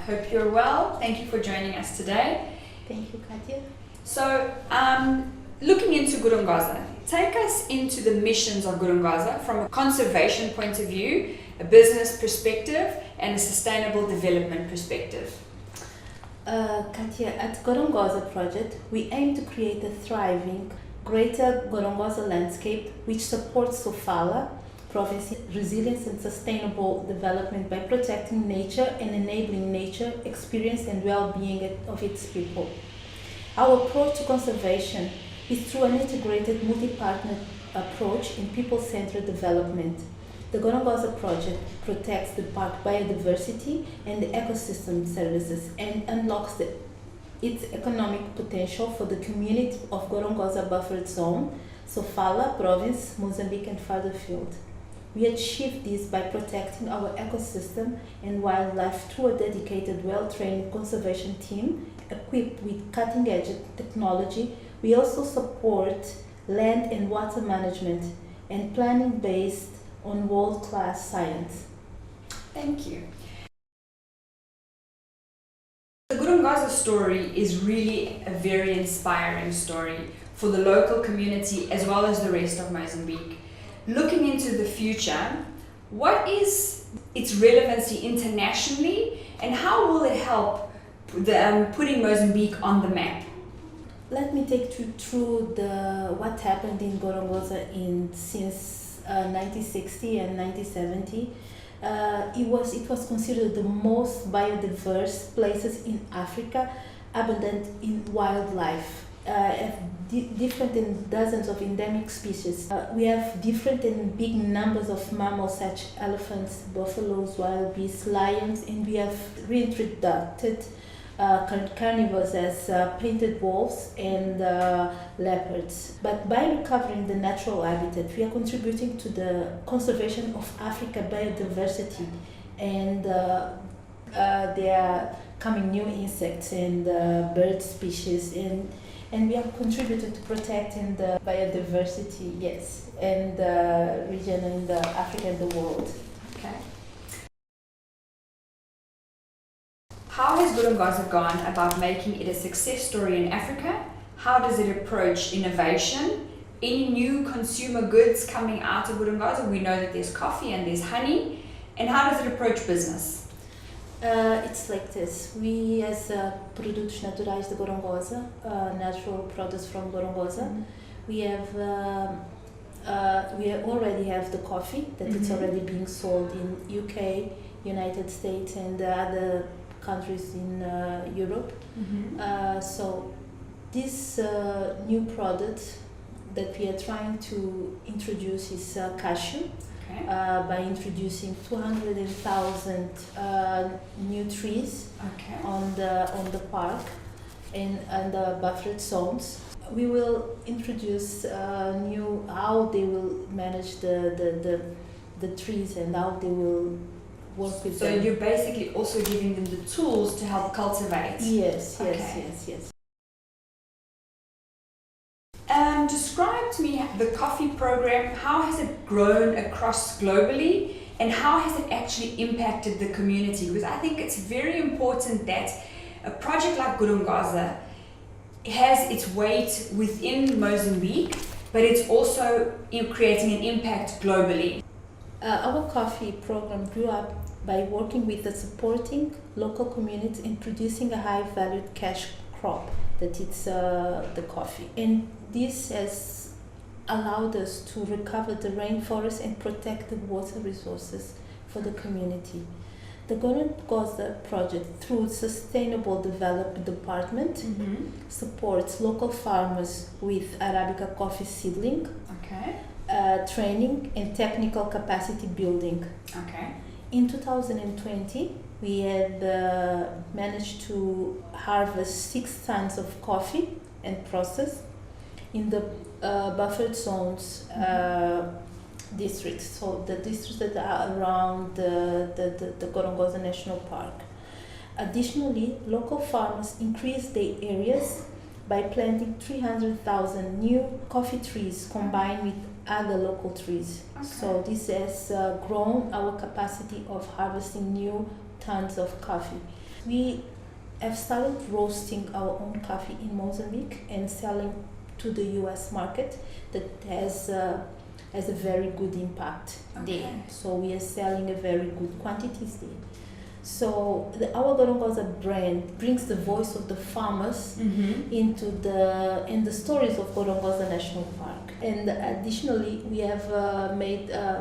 Hope you're well. Thank you for joining us today. Thank you, Catia. So, looking into Gorongosa, take us into the missions of Gorongosa from a conservation point of view, a business perspective, and a sustainable development perspective. Catia, at Gorongosa project, we aim to create a thriving, greater Gorongosa landscape which supports Sofala province resilience and sustainable development by protecting nature and enabling nature experience and well-being of its people. Our approach to conservation is through an integrated multi-partner approach in people-centered development. The Gorongosa project protects the park biodiversity and the ecosystem services and unlocks its economic potential for the community of Gorongosa buffered zone, Sofala province, Mozambique and farther field. We achieve this by protecting our ecosystem and wildlife through a dedicated, well-trained conservation team equipped with cutting-edge technology. We also support land and water management and planning based on world-class science. Thank you. The Gorongosa story is really a very inspiring story for the local community as well as the rest of Mozambique. Looking into the future, what is its relevancy internationally and how will it help putting Mozambique on the map? Let me take you through what happened in Gorongosa since 1960 and 1970. It was considered the most biodiverse places in Africa, abundant in wildlife. Different in dozens of endemic species. We have different and big numbers of mammals such as elephants, buffaloes, wild beasts, lions, and we have reintroduced carnivores as painted wolves and leopards. But by recovering the natural habitat, we are contributing to the conservation of Africa biodiversity, and there are coming new insects and bird species, and we are contributing to protecting the biodiversity, yes, and the region and Africa and the world. Okay. How has Gorongosa gone about making it a success story in Africa? How does it approach innovation? Any new consumer goods coming out of Gorongosa? We know that there's coffee and there's honey. And how does it approach business? It's like this. We, as Produtos Naturais de Gorongosa, natural products from Gorongosa, we already have the coffee that it's already being sold in UK, United States, and other countries in Europe. So this new product that we are trying to introduce is cashew. Okay. By introducing 200,000 new trees on the park and the buffered zones. We will introduce how they will manage the trees and how they will work with them. So you're basically also giving them the tools to help cultivate. Yes. Describe to me the coffee program. How has it grown across globally and how has it actually impacted the community? Because I think it's very important that a project like Gorongosa has its weight within Mozambique, but it's also creating an impact globally. Our coffee program grew up by working with the supporting local communities and producing a high-valued cash crop that it's the coffee. And this has allowed us to recover the rainforest and protect the water resources for the community. The Gorongosa project, through Sustainable Development Department, supports local farmers with Arabica coffee seedling, training and technical capacity building. In 2020, we had managed to harvest 6 tons of coffee and process in the buffered zones districts, so the districts that are around the Gorongosa National Park. Additionally, local farmers increased their areas by planting 300,000 new coffee trees combined with other local trees. So this has grown our capacity of harvesting new tons of coffee. We have started roasting our own coffee in Mozambique and selling to the US market that has a very good impact there. So we are selling a very good quantities there. So our Gorongosa brand brings the voice of the farmers into the stories of Gorongosa National Park. And additionally, we have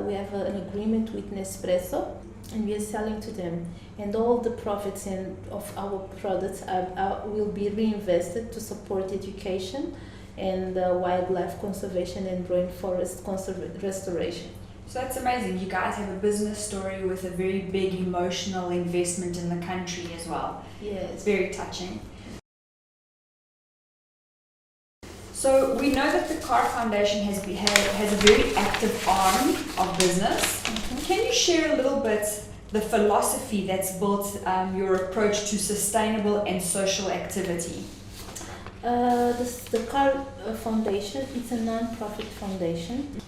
we have an agreement with Nespresso, and we are selling to them. And all the profits of our products will be reinvested to support education and wildlife conservation and rainforest restoration. So that's amazing. You guys have a business story with a very big emotional investment in the country as well. Yes. It's very touching. So we know that the CAR Foundation has a very active arm of business. Can you share a little bit the philosophy that's built your approach to sustainable and social activity? The CAR Foundation, it's a non-profit foundation,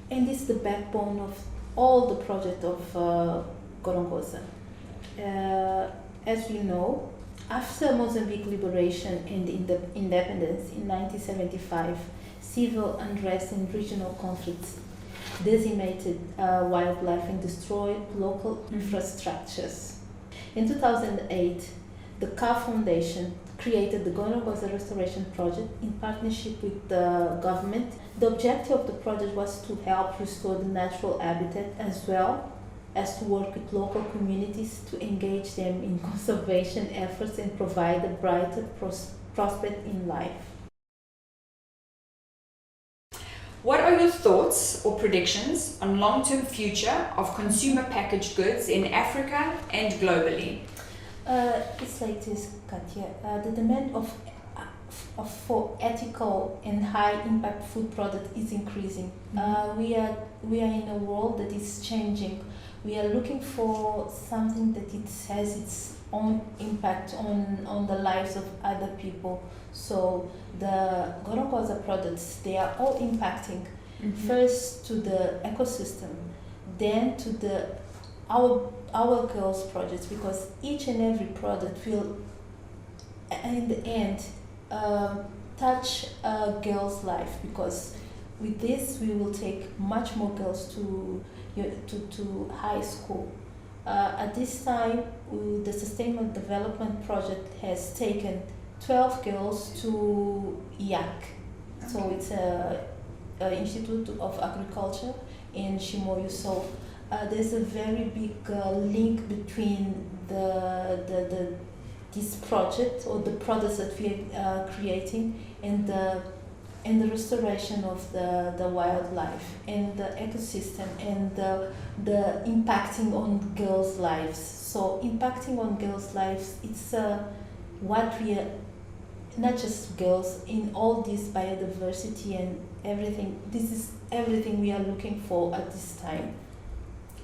and it's the backbone of all the project of Gorongosa. As we know, after Mozambique liberation and independence in 1975, civil unrest and regional conflicts decimated wildlife and destroyed local infrastructures. In 2008, the CAR Foundation created the Gorongosa Restoration Project in partnership with the government. The objective of the project was to help restore the natural habitat as well as to work with local communities to engage them in conservation efforts and provide a brighter prospect in life. What are your thoughts or predictions on long-term future of consumer packaged goods in Africa and globally? It's like this, Katia. The demand for ethical and high impact food product is increasing. We are in a world that is changing. We are looking for something that it has its own impact on the lives of other people. So the Gorongosa products, they are all impacting first to the ecosystem, then to our girls projects, because each and every product will in the end touch a girl's life, because with this we will take much more girls to high school. At this time, the Sustainable Development Project has taken 12 girls to IAC. So it's a Institute of Agriculture in Chimoio. So there's a very big link between this project or the products that we are creating and the restoration of the wildlife and the ecosystem and the impacting on girls' lives. So impacting on girls' lives, it's what we are, not just girls, in all this biodiversity and everything. This is everything we are looking for at this time.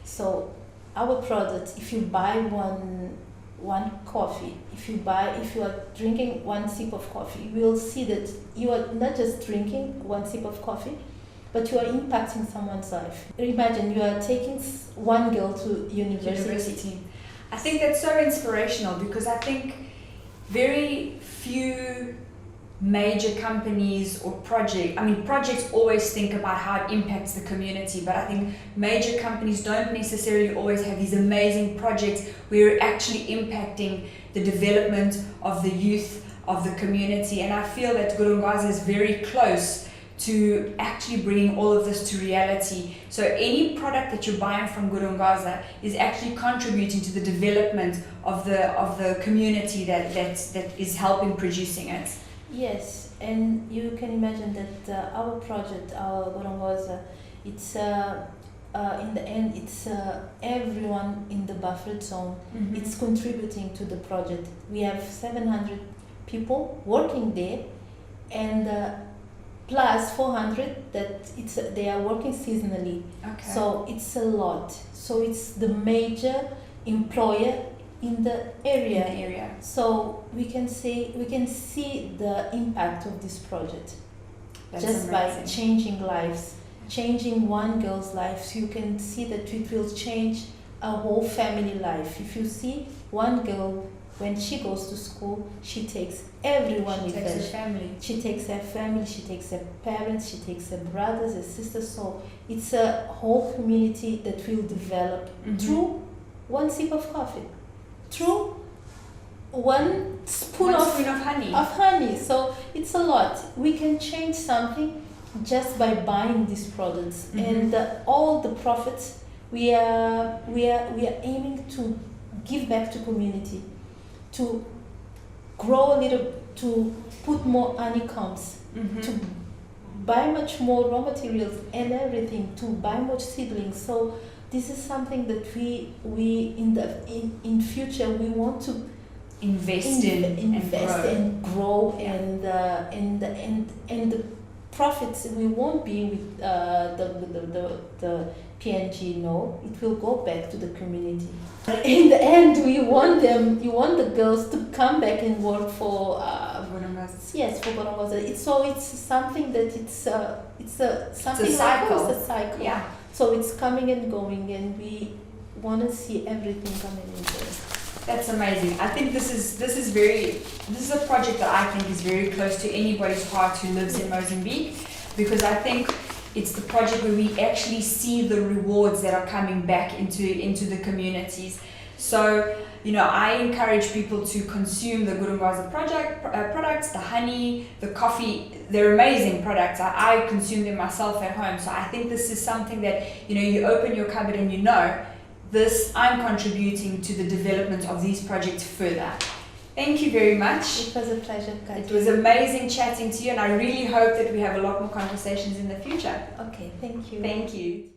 So our products, if you buy one coffee, if you are drinking one sip of coffee, you will see that you are not just drinking one sip of coffee, but you are impacting someone's life. Imagine you are taking one girl to university. I think that's so inspirational, because I think very few major companies or projects always think about how it impacts the community, but I think major companies don't necessarily always have these amazing projects where you're actually impacting the development of the youth of the community. And I feel that Gorongosa is very close to actually bringing all of this to reality. So any product that you're buying from Gorongosa is actually contributing to the development of the community that is helping producing it. Yes, and you can imagine that our project, our Gorongosa, it's in the end, it's everyone in the buffered zone. It's contributing to the project. We have 700 people working there, and plus 400 that they are working seasonally. Okay. So it's a lot. So it's the major employer in the area. So we can see the impact of this project. That's just amazing. By changing lives, changing one girl's life. So you can see that it will change a whole family life. If you see one girl when she goes to school, she takes everyone with her. She takes her family. She takes her family, she takes her parents, she takes her brothers, her sisters. So it's a whole community that will develop through one sip of coffee, through one spoon of honey. So it's a lot. We can change something just by buying these products, and all the profits we are aiming to give back to community, to grow a little, to put more honeycombs, to buy much more raw materials and everything, to buy more seedlings. So this is something that we in future we want to invest and grow, and the profits, we won't be with the PNG. No, it will go back to the community. In the end, we want the girls to come back and work for Gorongosa. Yes, for Gorongosa. It's something that it's a cycle. It's a cycle. Yeah. So it's coming and going, and we want to see everything coming and going. That's amazing. I think this is a project that I think is very close to anybody's heart who lives in Mozambique, because I think it's the project where we actually see the rewards that are coming back into the communities. So, I encourage people to consume the Gorongosa products, the honey, the coffee. They're amazing products. I consume them myself at home. So I think this is something that, you open your cupboard and this, I'm contributing to the development of these projects further. Thank you very much. It was a pleasure, Catia. It was amazing chatting to you, and I really hope that we have a lot more conversations in the future. Okay, thank you. Thank you.